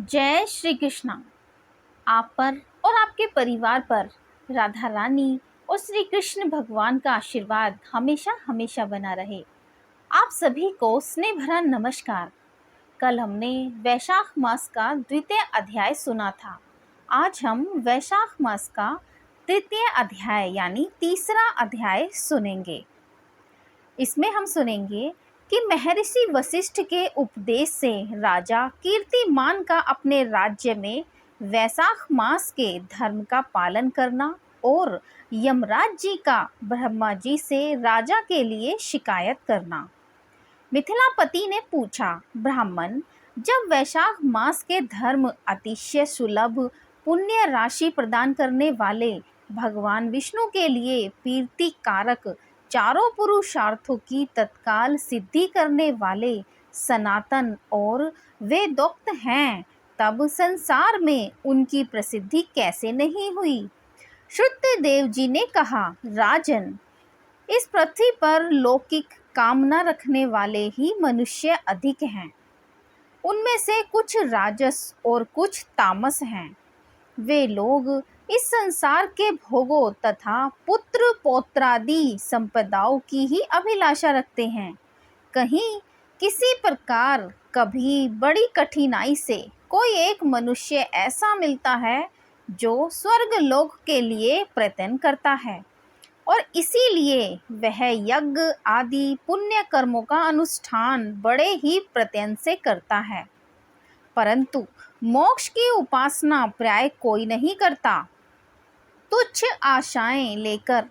जय श्री कृष्णा। आप पर और आपके परिवार पर राधा रानी और श्री कृष्ण भगवान का आशीर्वाद हमेशा हमेशा बना रहे। आप सभी को स्नेह भरा नमस्कार। कल हमने वैशाख मास का द्वितीय अध्याय सुना था। आज हम वैशाख मास का तृतीय अध्याय यानी तीसरा अध्याय सुनेंगे। इसमें हम सुनेंगे कि महर्षि वशिष्ठ के उपदेश से राजा कीर्तिमान का अपने राज्य में वैशाख मास के धर्म का पालन करना और यमराज जी का ब्रह्मा जी से राजा के लिए शिकायत करना। मिथिलापति ने पूछा, ब्राह्मण, जब वैशाख मास के धर्म अतिशय सुलभ पुण्य राशि प्रदान करने वाले भगवान विष्णु के लिए प्रीति कारक चारों पुरुषार्थों की तत्काल सिद्धि करने वाले सनातन और वेदोक्त हैं, तब संसार में उनकी प्रसिद्धि कैसे नहीं हुई? श्रुतदेव जी ने कहा, राजन, इस पृथ्वी पर लौकिक कामना रखने वाले ही मनुष्य अधिक हैं। उनमें से कुछ राजस और कुछ तामस हैं। वे लोग इस संसार के भोगों तथा पुत्र पौत्रादि संपदाओं की ही अभिलाषा रखते हैं। कहीं किसी प्रकार कभी बड़ी कठिनाई से कोई एक मनुष्य ऐसा मिलता है जो स्वर्ग लोक के लिए प्रयत्न करता है और इसीलिए वह यज्ञ आदि पुण्य कर्मों का अनुष्ठान बड़े ही प्रयत्न से करता है, परंतु मोक्ष की उपासना प्राय कोई नहीं करता। तुच्छ आशाएं लेकर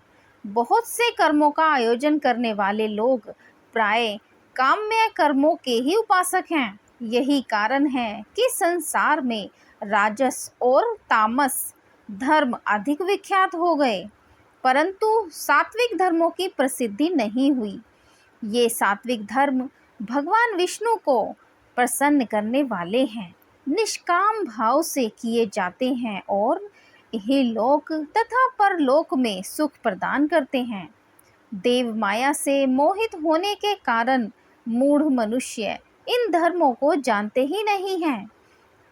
बहुत से कर्मों का आयोजन करने वाले लोग प्राय काम्य कर्मों के ही उपासक हैं। यही कारण है कि संसार में राजस और तामस धर्म अधिक विख्यात हो गए, परंतु सात्विक धर्मों की प्रसिद्धि नहीं हुई। ये सात्विक धर्म भगवान विष्णु को प्रसन्न करने वाले हैं, निष्काम भाव से किए जाते हैं और यही लोक तथा परलोक में सुख प्रदान करते हैं। देव माया से मोहित होने के कारण मूढ़ मनुष्य इन धर्मों को जानते ही नहीं हैं।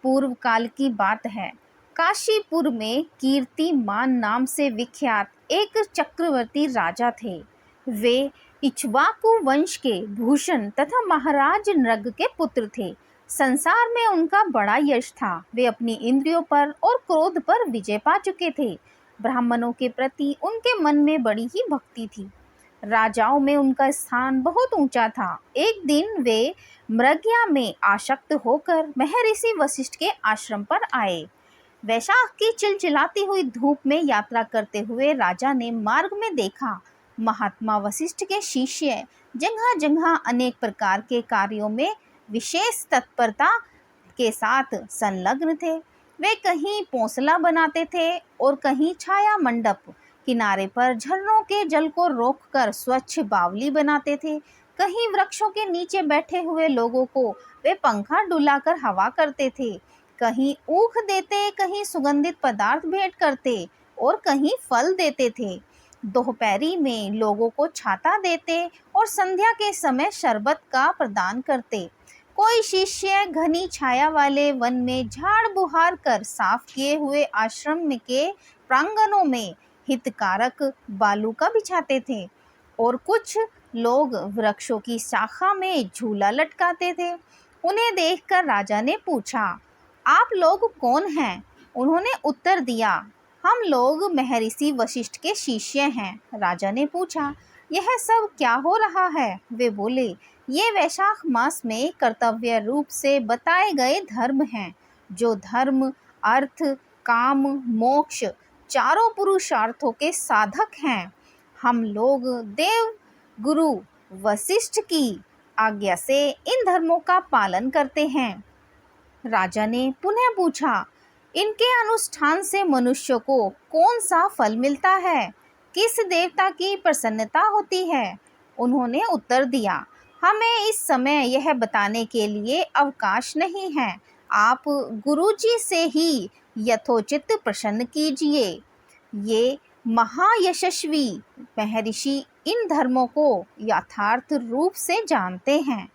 पूर्व काल की बात है, काशीपुर में कीर्तिमान नाम से विख्यात एक चक्रवर्ती राजा थे। वे इक्ष्वाकु वंश के भूषण तथा महाराज नृग के पुत्र थे। संसार में उनका बड़ा यश था। वे अपनी इंद्रियों पर और क्रोध पर विजय पा चुके थे। ब्राह्मणों के प्रति उनके मन में बड़ी ही भक्ति थी। राजाओं में उनका स्थान बहुत ऊंचा था। एक दिन वे मृगया में आसक्त होकर महर्षि वशिष्ठ के आश्रम पर आए। वैशाख की चिलचिलाती हुई धूप में यात्रा करते हुए राजा ने मार्ग में देखा, महात्मा वशिष्ठ के शिष्य जगह जगह अनेक प्रकार के कार्यों में विशेष तत्परता के साथ संलग्न थे। वे कहीं पोंसला बनाते थे और कहीं छाया मंडप किनारे पर झरनों के जल को रोककर स्वच्छ बावली बनाते थे। कहीं वृक्षों के नीचे बैठे हुए लोगों को वे पंखा डुलाकर हवा करते थे। कहीं ऊख देते, कहीं सुगंधित पदार्थ भेंट करते और कहीं फल देते थे। दोपहरी में लोगों को छाता देते और संध्या के समय शरबत का प्रदान करते। कोई शिष्य घनी छाया वाले वन में झाड़ बुहार कर साफ किए हुए आश्रम के प्रांगणों में हितकारक बालू का बिछाते थे और कुछ लोग वृक्षों की शाखा में झूला लटकाते थे। उन्हें देखकर राजा ने पूछा, आप लोग कौन हैं? उन्होंने उत्तर दिया, हम लोग महर्षि वशिष्ठ के शिष्य हैं। राजा ने पूछा, यह सब क्या हो रहा है? वे बोले, ये वैशाख मास में कर्तव्य रूप से बताए गए धर्म हैं, जो धर्म अर्थ काम मोक्ष चारों पुरुषार्थों के साधक हैं। हम लोग देव गुरु वशिष्ठ की आज्ञा से इन धर्मों का पालन करते हैं। राजा ने पुनः पूछा, इनके अनुष्ठान से मनुष्य को कौन सा फल मिलता है? किस देवता की प्रसन्नता होती है? उन्होंने उत्तर दिया, हमें इस समय यह बताने के लिए अवकाश नहीं है। आप गुरुजी से ही यथोचित प्रश्न कीजिए। ये महायशस्वी महर्षि इन धर्मों को यथार्थ रूप से जानते हैं।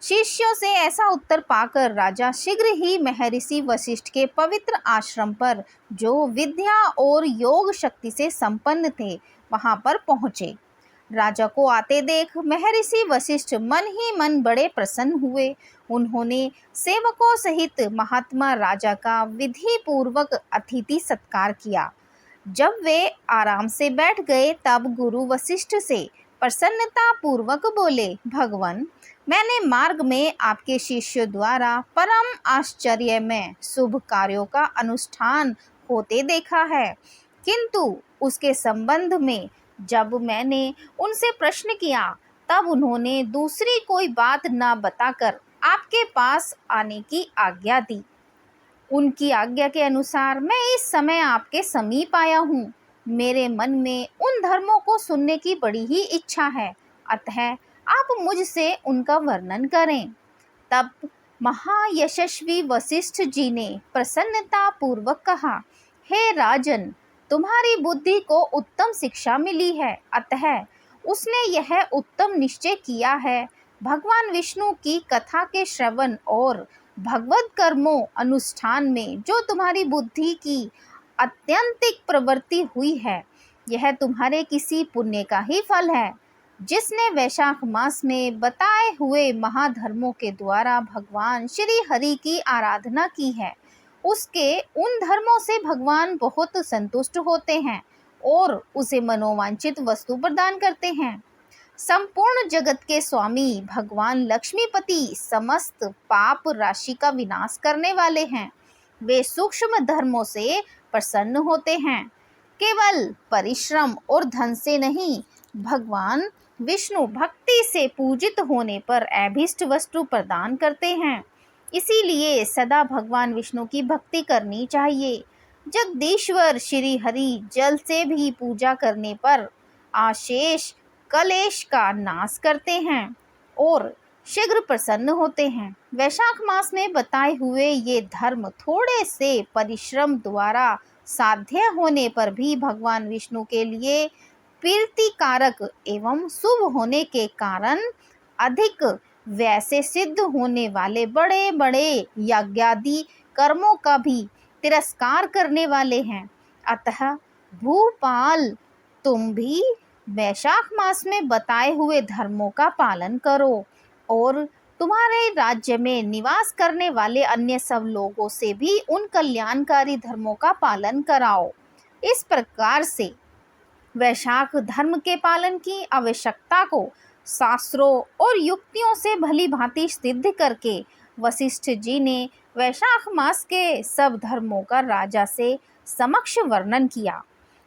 शिष्यों से ऐसा उत्तर पाकर राजा शीघ्र ही महर्षि वशिष्ठ के पवित्र आश्रम पर, जो विद्या और योग शक्ति से संपन्न थे, वहां पर पहुंचे। राजा को आते देख महर्षि वशिष्ठ मन ही मन बड़े प्रसन्न हुए। उन्होंने सेवकों सहित महात्मा राजा का विधि पूर्वक अतिथि सत्कार किया। जब वे आराम से बैठ गए तब गुरु वशिष्ठ से प्रसन्नता पूर्वक बोले, भगवान, मैंने मार्ग में आपके शिष्य द्वारा परम आश्चर्यमय शुभ कार्यों का अनुष्ठान होते देखा है, किंतु उसके संबंध में जब मैंने उनसे प्रश्न किया तब उन्होंने दूसरी कोई बात न बताकर आपके पास आने की आज्ञा दी। उनकी आज्ञा के अनुसार मैं इस समय आपके समीप आया हूँ। मेरे मन में उन धर्मों को सुनने की बड़ी ही इच्छा है, अतः आप मुझसे उनका वर्णन करें। तब महायशस्वी वशिष्ठ जी ने प्रसन्नता पूर्वक कहा, हे राजन, तुम्हारी बुद्धि को उत्तम शिक्षा मिली है, अतः उसने यह उत्तम निश्चय किया है, भगवान विष्णु की कथा के श्रवण और भगवत कर्मों अनुष्ठान में जो तुम्हारी बुद्धि की अत्यंतिक प्रवृत्ति हुई है, यह तुम्हारे किसी पुण्य का ही फल है। जिसने वैशाख मास में बताए हुए महाधर्मों के द्वारा भगवान श्री हरि की आराधना की है, उसके उन धर्मों से भगवान बहुत संतुष्ट होते हैं और उसे मनोवांछित वस्तु प्रदान करते हैं। संपूर्ण जगत के स्वामी भगवान लक्ष्मीपति समस्त पाप राशि का विनाश करने वाले हैं। वे सूक्ष्म धर्मों से प्रसन्न होते हैं। केवल परिश्रम और धन से नहीं, भगवान विष्णु भक्ति से पूजित होने पर अभीष्ट वस्तु प्रदान करते हैं। इसीलिए सदा भगवान विष्णु की भक्ति करनी चाहिए। जगदीश्वर श्री हरि जल से भी पूजा करने पर आशेष कलेश का नाश करते हैं और शीघ्र प्रसन्न होते हैं। वैशाख मास में बताए हुए ये धर्म थोड़े से परिश्रम द्वारा साध्य होने पर भी भगवान विष्णु के लिए प्रीतिकारक एवं शुभ होने के कारण अधिक वैसे सिद्ध होने वाले बड़े बड़े यज्ञादि कर्मों का भी तिरस्कार करने वाले हैं। अतः भूपाल, तुम भी वैशाख मास में बताए हुए धर्मों का पालन करो और तुम्हारे राज्य में निवास करने वाले अन्य सब लोगों से भी उन कल्याणकारी धर्मों का पालन कराओ। इस प्रकार से वैशाख धर्म के पालन की आवश्यकता को शास्त्रों और युक्तियों से भली भांति सिद्ध करके वशिष्ठ जी ने वैशाख मास के सब धर्मों का राजा से समक्ष वर्णन किया।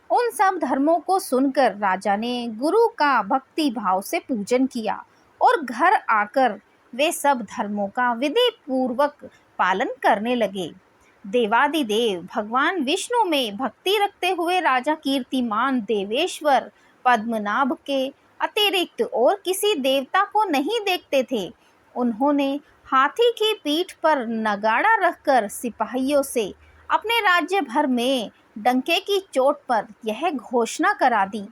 उन सब धर्मों को सुनकर राजा ने गुरु का भक्ति भाव से पूजन किया और घर आकर वे सब धर्मों का विधि पूर्वक पालन करने लगे। देवादिदेव भगवान विष्णु में भक्ति रखते हुए राजा कीर्तिमान देवेश्वर पद्मनाभ के अतिरिक्त और किसी देवता को नहीं देखते थे। उन्होंने हाथी की पीठ पर नगाड़ा रखकर सिपाहियों से अपने राज्य भर में डंके की चोट पर यह घोषणा करा दी,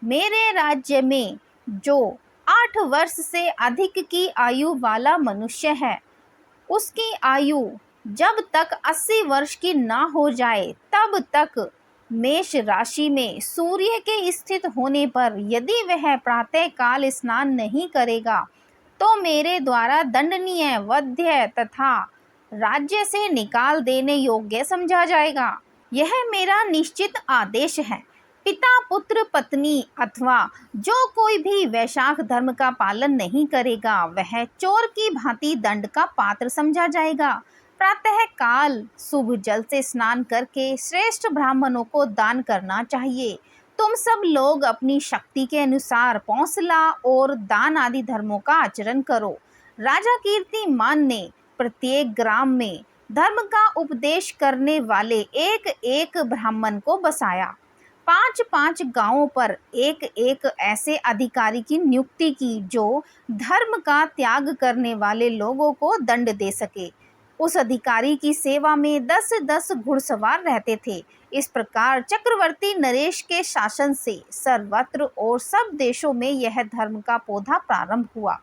मेरे राज्य में जो 8 वर्ष से अधिक की आयु वाला मनुष्य है, उसकी आयु जब तक 80 वर्ष की ना हो जाए तब तक मेष राशि में सूर्य के स्थित होने पर यदि वह प्रातः काल स्नान नहीं करेगा तो मेरे द्वारा दंडनीय, वध्य तथा राज्य से निकाल देने योग्य समझा जाएगा। यह मेरा निश्चित आदेश है। पिता, पुत्र, पत्नी अथवा जो कोई भी वैशाख धर्म का पालन नहीं करेगा वह चोर की भांति दंड का पात्र समझा जाएगा। प्रातः काल शुभ जल से स्नान करके श्रेष्ठ ब्राह्मणों को दान करना चाहिए। तुम सब लोग अपनी शक्ति के अनुसार पौंसला और दान आदि धर्मों का आचरण करो। राजा कीर्तिमान ने प्रत्येक ग्राम में धर्म का उपदेश करने वाले एक एक ब्राह्मण को बसाया। 5-5 गांवों पर एक एक ऐसे अधिकारी की नियुक्ति की जो धर्म का त्याग करने वाले लोगों को दंड दे सके। उस अधिकारी की सेवा में 10-10 घुड़सवार रहते थे। इस प्रकार चक्रवर्ती नरेश के शासन से सर्वत्र और सब देशों में यह धर्म का पौधा प्रारंभ हुआ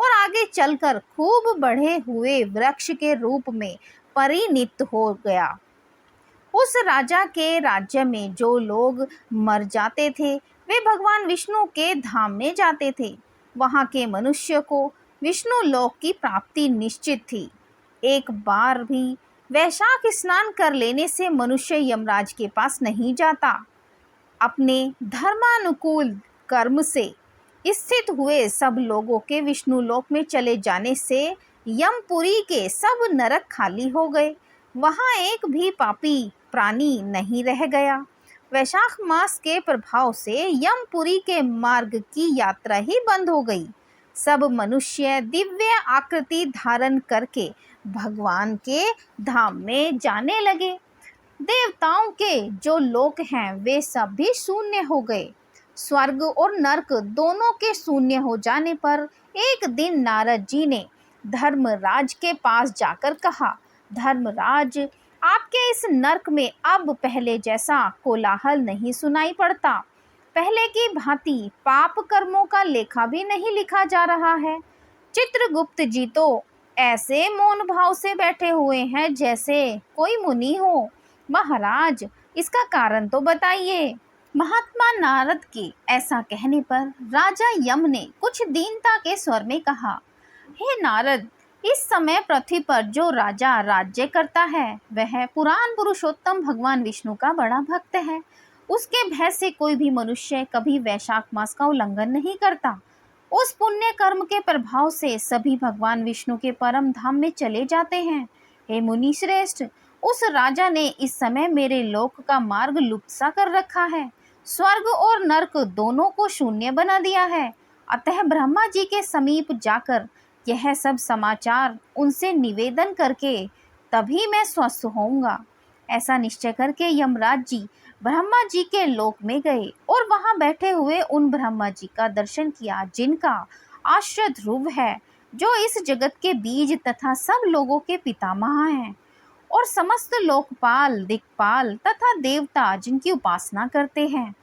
और आगे चलकर खूब बढ़े हुए वृक्ष के रूप में परिणित हो गया। उस राजा के राज्य में जो लोग मर जाते थे वे भगवान विष्णु के धाम में जाते थे। वहां के मनुष्य को विष्णु लोक की प्राप्ति निश्चित थी। एक बार भी वैशाख स्नान कर लेने से मनुष्य यमराज के पास नहीं जाता। अपने धर्मानुकूल कर्म से स्थित हुए सब लोगों के विष्णु लोक में चले जाने से यमपुरी के सब नरक खाली हो गए। वहां एक भी पापी प्राणी नहीं रह गया। वैशाख मास के प्रभाव से यमपुरी के मार्ग की यात्रा ही बंद हो गई। सब मनुष्य दिव्य आकृति धारण करके भगवान के धाम में जाने लगे। देवताओं के जो लोक हैं वे सब भी शून्य हो गए। स्वर्ग और नरक दोनों के शून्य हो जाने पर एक दिन नारद जी ने धर्मराज के पास जाकर कहा, धर्मराज, आपके इस नरक में अब पहले जैसा कोलाहल नहीं सुनाई पड़ता। पहले की भांति पाप कर्मों का लेखा भी नहीं लिखा जा रहा है। चित्रगुप्त जी तो ऐसे मौन भाव से बैठे हुए हैं जैसे कोई मुनि हो। महाराज, इसका कारण तो बताइए। महात्मा नारद के ऐसा कहने पर राजा यम ने कुछ दीनता के स्वर में कहा, हे नारद, इस समय पृथ्वी पर जो राजा राज्य करता है वह पुराण पुरुषोत्तम भगवान विष्णु का बड़ा भक्त है। उसके भय से कोई भी मनुष्य कभी वैशाख मास का उल्लंघन नहीं करता। उस पुण्य कर्म के प्रभाव से सभी भगवान विष्णु के परम धाम में चले जाते हैं। हे मुनि श्रेष्ठ, उस राजा ने इस समय मेरे लोक का मार्ग लुप्त सा कर रखा है। स्वर्ग और नरक दोनों को शून्य बना दिया है। अतः ब्रह्मा जी के समीप जाकर यह सब समाचार उनसे निवेदन करके तभी मैं स्वस्थ होऊंगा। ऐसा निश्चय करके यमराज जी ब्रह्मा जी के लोक में गए और वहां बैठे हुए उन ब्रह्मा जी का दर्शन किया जिनका आश्रय ध्रुव है, जो इस जगत के बीज तथा सब लोगों के पितामह हैं और समस्त लोकपाल, दिक्पाल तथा देवता जिनकी उपासना करते हैं।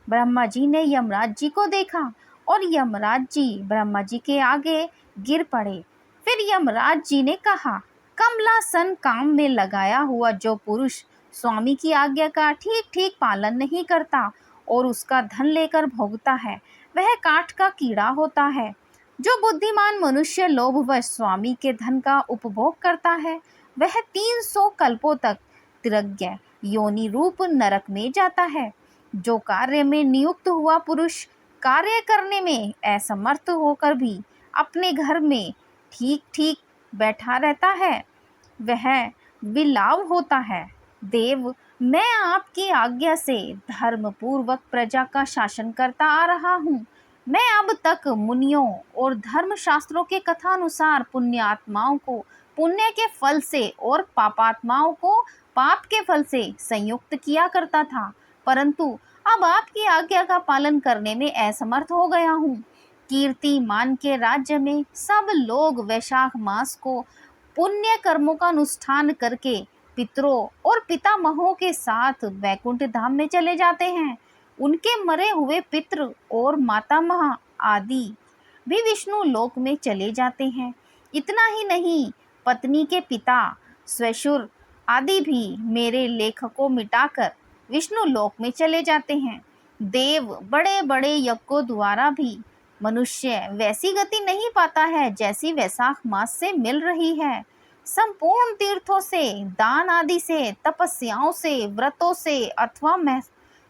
ब्रह्मा जी ने यमराज जी को देखा और यमराज जी ब्रह्मा जी के आगे गिर पड़े। फिर यमराज जी ने कहा, कमलासन काम में लगाया हुआ जो पुरुष स्वामी की आज्ञा का ठीक ठीक पालन नहीं करता और उसका धन लेकर भोगता है, वह काठ का कीड़ा होता है। जो बुद्धिमान मनुष्य लोभवश स्वामी के धन का उपभोग करता है वह 300 कल्पों तक तिरग्य योनि रूप नरक में जाता है। जो कार्य में नियुक्त हुआ पुरुष कार्य करने में असमर्थ होकर भी अपने घर में ठीक ठीक बैठा रहता है वह विलाव होता है। देव, मैं आपकी आज्ञा से धर्म पूर्वक प्रजा का शासन करता आ रहा हूँ। मैं अब तक मुनियों और धर्म शास्त्रों के कथानुसार पुण्यात्माओं को पुण्य के फल से और पापात्माओं को पाप के फल से संयुक्त किया करता था, परंतु अब आपकी आज्ञा का पालन करने में असमर्थ हो गया हूँ। कीर्तिमान के राज्य में सब लोग वैशाख मास को पुण्य कर्मों का अनुष्ठान करके पितरों और पितामहों के साथ वैकुंठ धाम में चले जाते हैं। उनके मरे हुए पितृ और मातामह आदि भी विष्णु लोक में चले जाते हैं। इतना ही नहीं, पत्नी के पिता, स्वशुर आदि भी मेरे लेख को मिटाकर विष्णु लोक में चले जाते हैं। देव, बड़े बड़े यज्ञों द्वारा भी मनुष्य वैसी गति नहीं पाता है जैसी वैशाख मास से मिल रही है। संपूर्ण तीर्थों से, दान आदि से, तपस्याओं से, व्रतों से अथवा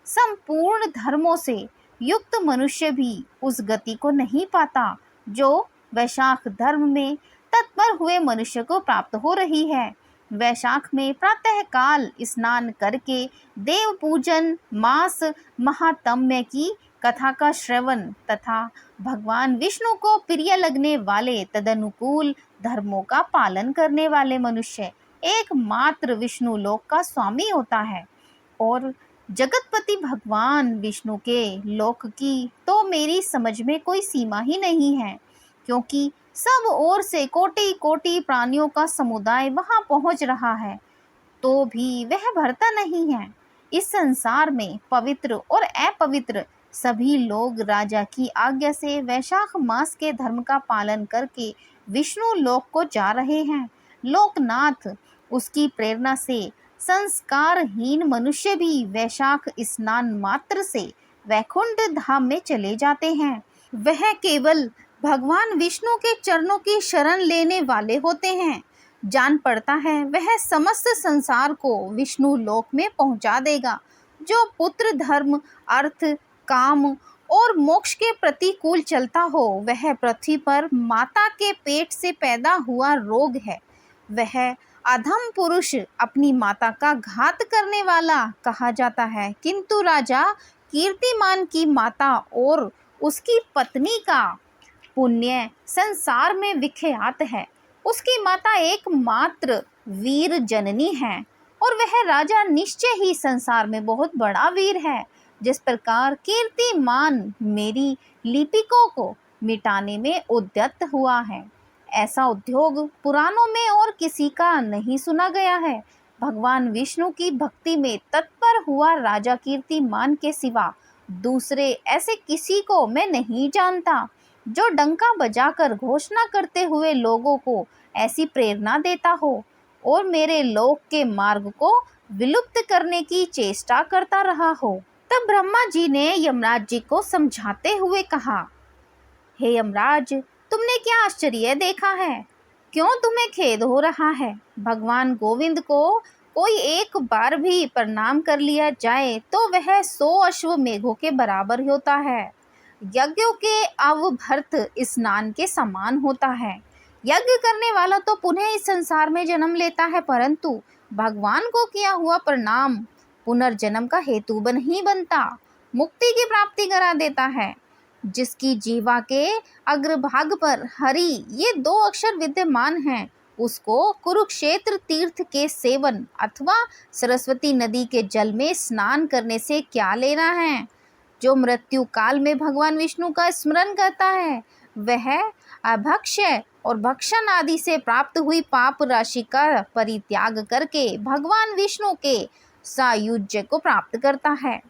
संपूर्ण धर्मों से युक्त मनुष्य भी उस गति को नहीं पाता जो वैशाख धर्म में तत्पर हुए मनुष्य को प्राप्त हो रही है। वैशाख में प्रातः काल स्नान करके देव पूजन, मास महात्म्य की कथा का श्रवण तथा भगवान विष्णु को प्रिय लगने वाले तदनुकूल धर्मों का पालन करने वाले मनुष्य एकमात्र विष्णु लोक का स्वामी होता है। और जगतपति भगवान विष्णु के लोक की तो मेरी समझ में कोई सीमा ही नहीं है, क्योंकि सब ओर से कोटि कोटि प्राणियों का समुदाय वहां पहुंच रहा है, तो भी वह भरता नहीं है। इस संसार में पवित्र और अपवित्र सभी लोग राजा की आज्ञा से वैशाख मास के धर्म का पालन करके विष्णु लोक को जा रहे हैं। लोकनाथ उसकी प्रेरणा से संस्कारहीन मनुष्य भी वैशाख स्नान मात्र से वैकुंठ धाम में चले जाते हैं। वह केवल भगवान विष्णु के चरणों की शरण लेने वाले होते हैं। जान पड़ता है वह समस्त संसार को विष्णु लोक में पहुंचा देगा। जो पुत्र धर्म, अर्थ, काम और मोक्ष के प्रतिकूल चलता हो, वह पृथ्वी पर माता के पेट से पैदा हुआ रोग है। वह अधम पुरुष अपनी माता का घात करने वाला कहा जाता है। किंतु राजा कीर्तिमान की माता और उसकी पत्नी का पुण्य संसार में विख्यात है। उसकी माता एकमात्र वीर जननी है और वह राजा निश्चय ही संसार में बहुत बड़ा वीर है। जिस प्रकार कीर्तिमान मेरी लिपिकों को मिटाने में उद्यत हुआ है, ऐसा उद्योग पुराणों में और किसी का नहीं सुना गया है। भगवान विष्णु की भक्ति में तत्पर हुआ राजा कीर्तिमान के सिवा दूसरे ऐसे किसी को मैं नहीं जानता जो डंका बजाकर घोषणा करते हुए लोगों को ऐसी प्रेरणा देता हो और मेरे लोक के मार्ग को विलुप्त करने की चेष्टा करता रहा हो। तब ब्रह्मा जी ने यमराज जी को समझाते हुए कहा, हे यमराज, तुमने क्या आश्चर्य देखा है? क्यों तुम्हें खेद हो रहा है? भगवान गोविंद को कोई एक बार भी प्रणाम कर लिया जाए तो वह 100 अश्वमेघों के बराबर होता है। यज्ञों के अवभर्त स्नान के समान होता है। यज्ञ करने वाला तो पुनः इस संसार में जन्म लेता है, परंतु भगवान को किया हुआ प्रणाम पुनर्जन्म का हेतु नहीं बनता, मुक्ति की प्राप्ति करा देता है। जिसकी जीवा के अग्रभाग पर हरि ये 2 अक्षर विद्यमान हैं, उसको कुरुक्षेत्र तीर्थ के सेवन अथवा सरस्वती नदी के जल में स्नान करने से क्या लेना है। जो मृत्यु काल में भगवान विष्णु का स्मरण करता है, वह अभक्ष्य और भक्षण आदि से प्राप्त हुई पाप राशि का परित्याग करके भगवान विष्णु के सायुज्य को प्राप्त करता है,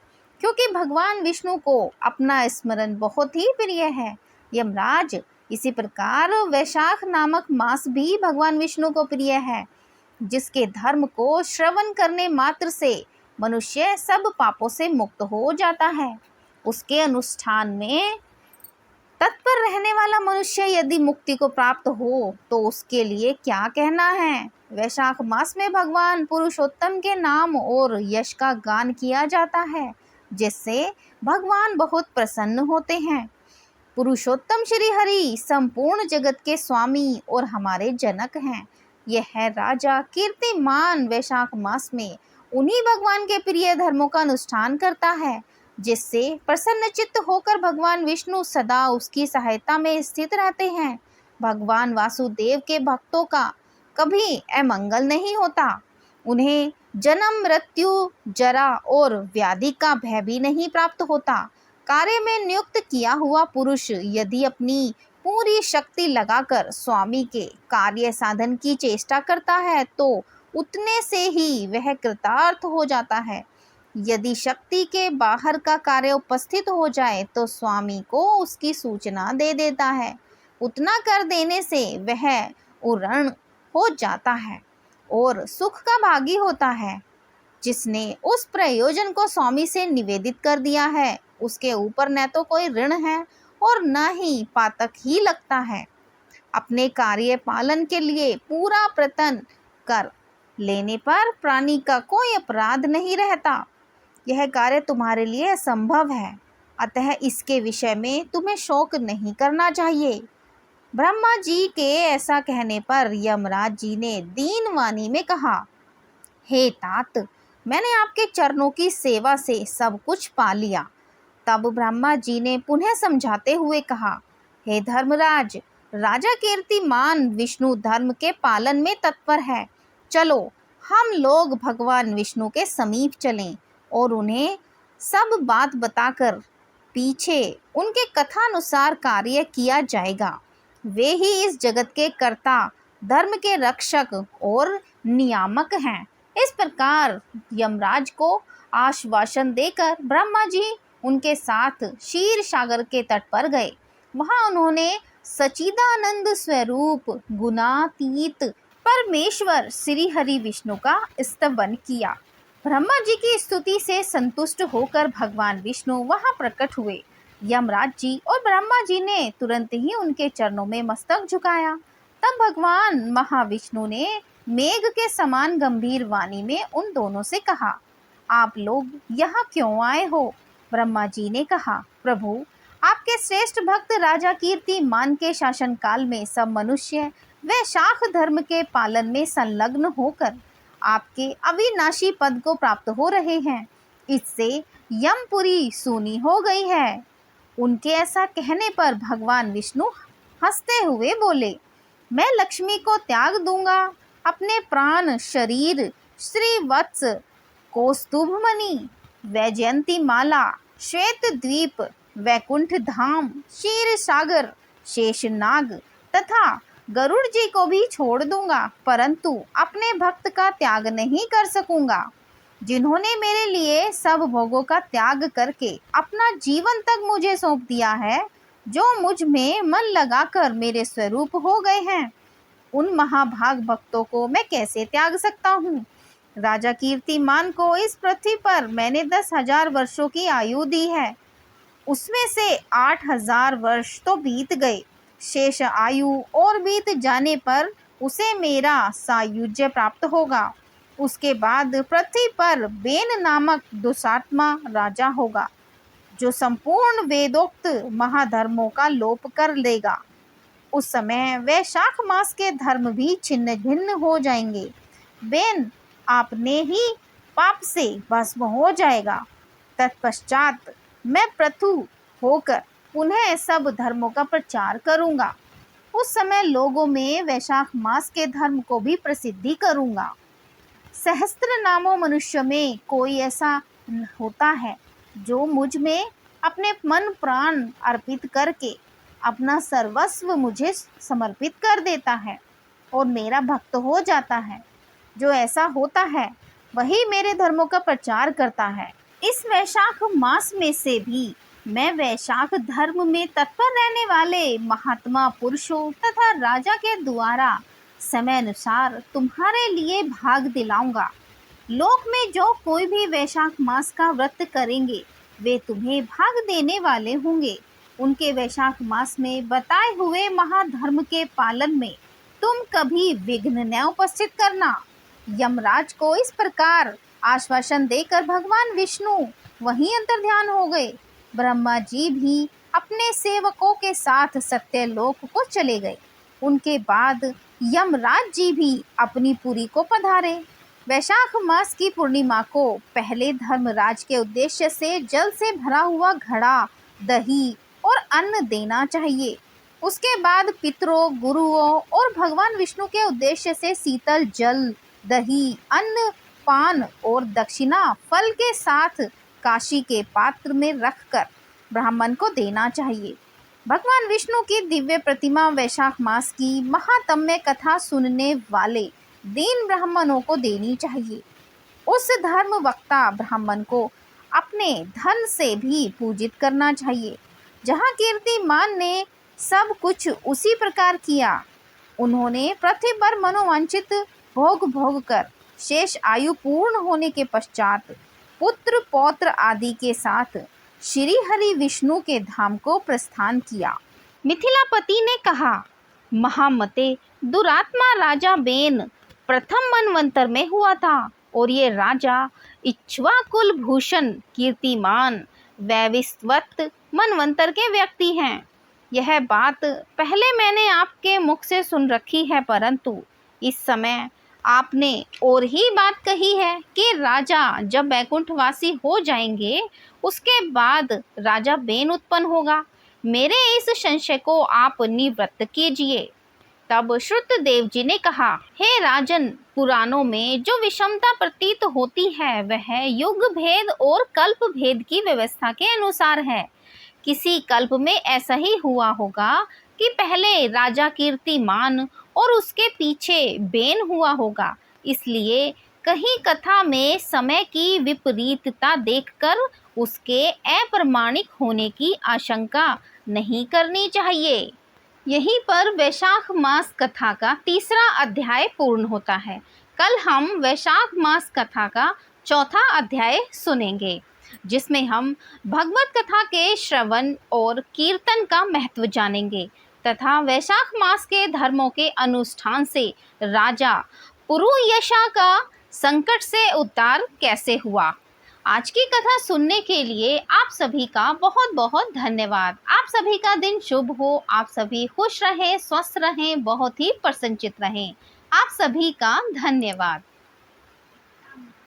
क्योंकि भगवान विष्णु को अपना स्मरण बहुत ही प्रिय है। यमराज, इसी प्रकार वैशाख नामक मास भी भगवान विष्णु को प्रिय है, जिसके धर्म को श्रवण करने मात्र से मनुष्य सब पापों से मुक्त हो जाता है। उसके अनुष्ठान में तत्पर रहने वाला मनुष्य यदि मुक्ति को प्राप्त हो तो उसके लिए क्या कहना है। वैशाख मास में भगवान पुरुषोत्तम के नाम और यश का गान किया जाता है, जिससे भगवान बहुत प्रसन्न होते हैं। पुरुषोत्तम श्री हरि संपूर्ण जगत के स्वामी और हमारे जनक हैं। यह है राजा कीर्तिमान वैशाख मास में उन्हीं भगवान के प्रिय धर्मों का अनुष्ठान करता है, जिससे प्रसन्नचित्त होकर भगवान विष्णु सदा उसकी सहायता में स्थित रहते हैं। भगवान वासुदेव के भक्तों का कभी अमंगल नहीं होता। उन्हें जन्म, मृत्यु, जरा और व्याधि का भय भी नहीं प्राप्त होता। कार्य में नियुक्त किया हुआ पुरुष यदि अपनी पूरी शक्ति लगाकर स्वामी के कार्य साधन की चेष्टा करता है तो उतने से ही वह कृतार्थ हो जाता है। यदि शक्ति के बाहर का कार्य उपस्थित हो जाए तो स्वामी को उसकी सूचना दे देता है। उतना कर देने से वह उरण हो जाता है और सुख का भागी होता है। जिसने उस प्रयोजन को स्वामी से निवेदित कर दिया है, उसके ऊपर न तो कोई ऋण है और न ही पातक ही लगता है। अपने कार्य पालन के लिए पूरा प्रयत्न कर लेने पर प्राणी का कोई अपराध नहीं रहता। यह कार्य तुम्हारे लिए असंभव है, अतः इसके विषय में तुम्हें शोक नहीं करना चाहिए। ब्रह्मा जी के ऐसा कहने पर यमराज जी ने दीन वाणी में कहा, हे तात, मैंने आपके चरणों की सेवा से सब कुछ पा लिया। तब ब्रह्मा जी ने पुनः समझाते हुए कहा, हे धर्मराज, राजा कीर्तिमान विष्णु धर्म के पालन में तत्पर है। चलो हम लोग भगवान विष्णु के समीप चलें और उन्हें सब बात बताकर पीछे उनके कथानुसार कार्य किया जाएगा। वे ही इस जगत के कर्ता, धर्म के रक्षक और नियामक हैं। इस प्रकार यमराज को आश्वासन देकर ब्रह्मा जी उनके साथ क्षीर सागर के तट पर गए। वहां उन्होंने सच्चिदानंद स्वरूप गुणातीत परमेश्वर श्री हरि विष्णु का स्तवन किया। ब्रह्मा जी की स्तुति से संतुष्ट होकर भगवान विष्णु वहां प्रकट हुए। यमराज जी और ब्रह्मा जी ने तुरंत ही उनके चरणों में मस्तक झुकाया। तब भगवान महाविष्णु ने मेघ के समान गंभीर वाणी में उन दोनों से कहा, आप लोग यहाँ क्यों आए हो? ब्रह्मा जी ने कहा, प्रभु, आपके श्रेष्ठ भक्त राजा कीर्तिमान के शासन काल में सब मनुष्य वे शाख धर्म के पालन में संलग्न होकर आपके अविनाशी पद को प्राप्त हो रहे हैं। इससे यमपुरी सूनी हो गई है। उनके ऐसा कहने पर भगवान विष्णु हंसते हुए बोले, मैं लक्ष्मी को त्याग दूंगा। अपने प्राण शरीर श्रीवत्स कौस्तुभमणि वैजयंती माला श्वेत द्वीप वैकुंठ धाम क्षीर सागर शेषनाग तथा गरुड़ जी को भी छोड़ दूंगा, परंतु अपने भक्त का त्याग नहीं कर सकूंगा जिन्होंने मेरे लिए सब भोगों का त्याग करके अपना जीवन तक मुझे सौंप दिया है, जो मुझ में मन लगाकर मेरे स्वरूप हो गए हैं। उन महाभाग भक्तों को मैं कैसे त्याग सकता हूँ? राजा कीर्तिमान को इस पृथ्वी पर मैंने 10,000 वर्षों की आयु दी है, उसमें से 8,000 वर्ष तो बीत गए। शेष आयु और बीत जाने पर उसे मेरा सायुज्य प्राप्त होगा। उसके बाद पृथ्वी पर बेन नामक दुष्टात्मा राजा होगा, जो संपूर्ण वेदोक्त महाधर्मों का लोप कर देगा। उस समय वैशाख मास के धर्म भी छिन्न भिन्न हो जाएंगे। बेन आपने ही पाप से भस्म हो जाएगा। तत्पश्चात मैं पृथु होकर पुनः सब धर्मों का प्रचार करूंगा। उस समय लोगों में वैशाख मास के धर्म को भी प्रसिद्धि करूंगा। सहस्त्र नामों मनुष्य में कोई ऐसा होता है जो मुझ में अपने मन प्राण अर्पित करके अपना सर्वस्व मुझे समर्पित कर देता है और मेरा भक्त हो जाता है। जो ऐसा होता है वही मेरे धर्मों का प्रचार करता है। इस वैशाख मास में से भी मैं वैशाख धर्म में तत्पर रहने वाले महात्मा पुरुषों तथा राजा के द्वारा समय अनुसार तुम्हारे लिए भाग दिलाऊंगा। लोक में जो कोई भी वैशाख मास का व्रत करेंगे वे तुम्हें भाग देने वाले होंगे। उनके वैशाख मास में बताए हुए महाधर्म के पालन में तुम कभी विघ्न न उपस्थित करना। यमराज को इस प्रकार आश्वासन देकर भगवान विष्णु वहीं अंतर्ध्यान हो गए। ब्रह्मा जी भी अपने सेवकों के साथ सत्यलोक को चले गए। उनके बाद यमराज जी भी अपनी पुरी को पधारे। वैशाख मास की पूर्णिमा को पहले धर्मराज के उद्देश्य से जल से भरा हुआ घड़ा, दही और अन्न देना चाहिए। उसके बाद पितरों, गुरुओं और भगवान विष्णु के उद्देश्य से शीतल जल, दही, अन्न, पान और दक्षिणा फल के साथ काशी के पात्र में रखकर ब्राह्मण को देना चाहिए। भगवान विष्णु की दिव्य प्रतिमा वैशाख मास की महात्म्य कथा सुनने वाले दीन ब्राह्मणों को देनी चाहिए। उस धर्म वक्ता ब्राह्मण को अपने धन से भी पूजित करना चाहिए। जहाँ कीर्तिमान ने सब कुछ उसी प्रकार किया, उन्होंने पृथ्वी पर मनोवांछित भोग भोग कर शेष आयु पूर्ण होने के पश्चात पुत्र पौत्र आदि के साथ श्री हरि विष्णु के धाम को प्रस्थान किया। मिथिलापति ने कहा, महामते, दुरात्मा राजा बेन प्रथम मनवंतर में हुआ था और ये राजा इक्ष्वाकुल भूषण कीर्तिमान वैवस्वत मनवंतर के व्यक्ति हैं। यह बात पहले मैंने आपके मुख से सुन रखी है, परंतु इस समय आपने और ही बात कही है कि राजा जब वैकुंठवासी हो जाएंगे उसके बाद राजा बेन उत्पन्न होगा। मेरे इस संशय को आप निवृत्त कीजिए। तब श्रुतदेव जी ने कहा, हे राजन, पुराणों में जो विषमता प्रतीत होती है वह युग भेद और कल्प भेद की व्यवस्था के अनुसार है। किसी कल्प में ऐसा ही हुआ होगा कि पहले राजा कीर्तिमान और उसके पीछे बेन हुआ होगा। इसलिए कहीं कथा में समय की विपरीतता देखकर उसके अप्रमाणिक होने की आशंका नहीं करनी चाहिए। यहीं पर वैशाख मास कथा का तीसरा अध्याय पूर्ण होता है। कल हम वैशाख मास कथा का चौथा अध्याय सुनेंगे, जिसमें हम भगवत कथा के श्रवण और कीर्तन का महत्व जानेंगे तथा वैशाख मास के धर्मों के अनुष्ठान से राजा पुरुयशा का संकट से उद्धार कैसे हुआ। आज की कथा सुनने के लिए आप सभी का बहुत बहुत धन्यवाद। आप सभी का दिन शुभ हो, आप सभी खुश रहें, स्वस्थ रहें, बहुत ही प्रसन्नचित रहें। आप सभी का धन्यवाद।